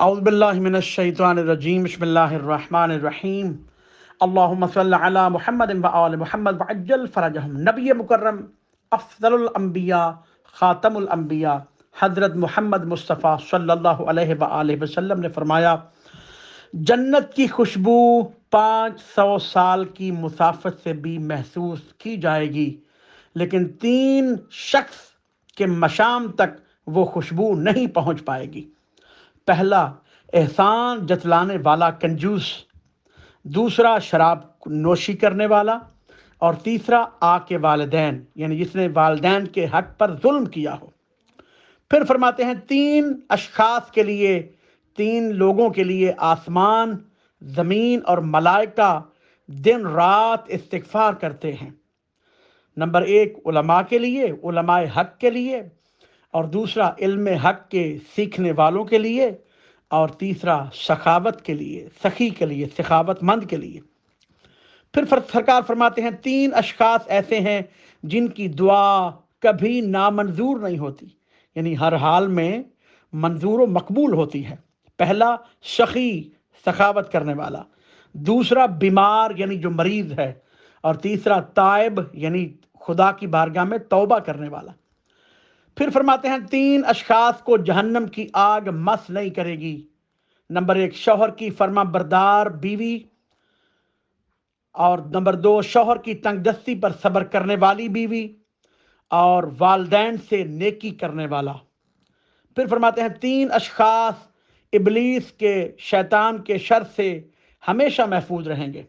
اعوذ باللہ من الشیطان الرجیم، بسم اللہ الرحمن الرحیم۔ اللہم صلی علی محمد و آل محمد وعجل فرجہم۔ نبی مکرم، افضل الانبیاء، خاتم الانبیاء، حضرت محمد مصطفیٰ صلی اللہ علیہ وآلہ وسلم نے فرمایا، جنت کی خوشبو 500 سال کی مسافت سے بھی محسوس کی جائے گی، لیکن 3 شخص کے مشام تک وہ خوشبو نہیں پہنچ پائے گی۔ پہلا، احسان جتلانے والا کنجوس، دوسرا شراب نوشی کرنے والا، اور تیسرا آق کے والدین، یعنی جس نے والدین کے حق پر ظلم کیا ہو۔ پھر فرماتے ہیں 3 اشخاص کے لیے، 3 لوگوں کے لیے آسمان، زمین اور ملائکہ دن رات استغفار کرتے ہیں۔ نمبر 1 علماء کے لیے، علماء حق کے لیے، اور دوسرا علم حق کے سیکھنے والوں کے لیے، اور تیسرا سخاوت کے لیے، سخی کے لیے، سخاوت مند کے لیے۔ پھر سرکار فرماتے ہیں 3 اشخاص ایسے ہیں جن کی دعا کبھی نامنظور نہیں ہوتی، یعنی ہر حال میں منظور و مقبول ہوتی ہے۔ پہلا، سخی، سخاوت کرنے والا، دوسرا بیمار یعنی جو مریض ہے، اور تیسرا تائب یعنی خدا کی بارگاہ میں توبہ کرنے والا۔ پھر فرماتے ہیں 3 اشخاص کو جہنم کی آگ مس نہیں کرے گی۔ نمبر 1 شوہر کی فرما بردار بیوی، اور نمبر 2 شوہر کی تنگ دستی پر صبر کرنے والی بیوی، اور والدین سے نیکی کرنے والا۔ پھر فرماتے ہیں 3 اشخاص ابلیس کے، شیطان کے شر سے ہمیشہ محفوظ رہیں گے۔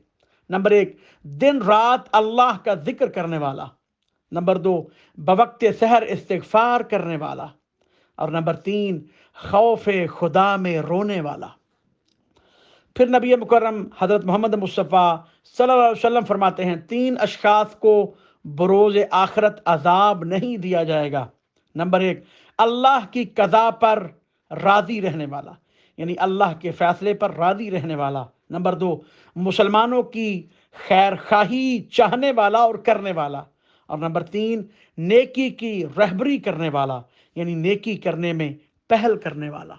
نمبر 1 دن رات اللہ کا ذکر کرنے والا، نمبر 2 بوقت سحر استغفار کرنے والا، اور نمبر 3 خوف خدا میں رونے والا۔ پھر نبی مکرم حضرت محمد مصطفیٰ صلی اللہ علیہ وسلم فرماتے ہیں 3 اشخاص کو بروز آخرت عذاب نہیں دیا جائے گا۔ نمبر 1 اللہ کی قضا پر راضی رہنے والا، یعنی اللہ کے فیصلے پر راضی رہنے والا۔ نمبر 2 مسلمانوں کی خیر خواہی چاہنے والا اور کرنے والا، اور نمبر 3 نیکی کی رہبری کرنے والا، یعنی نیکی کرنے میں پہل کرنے والا۔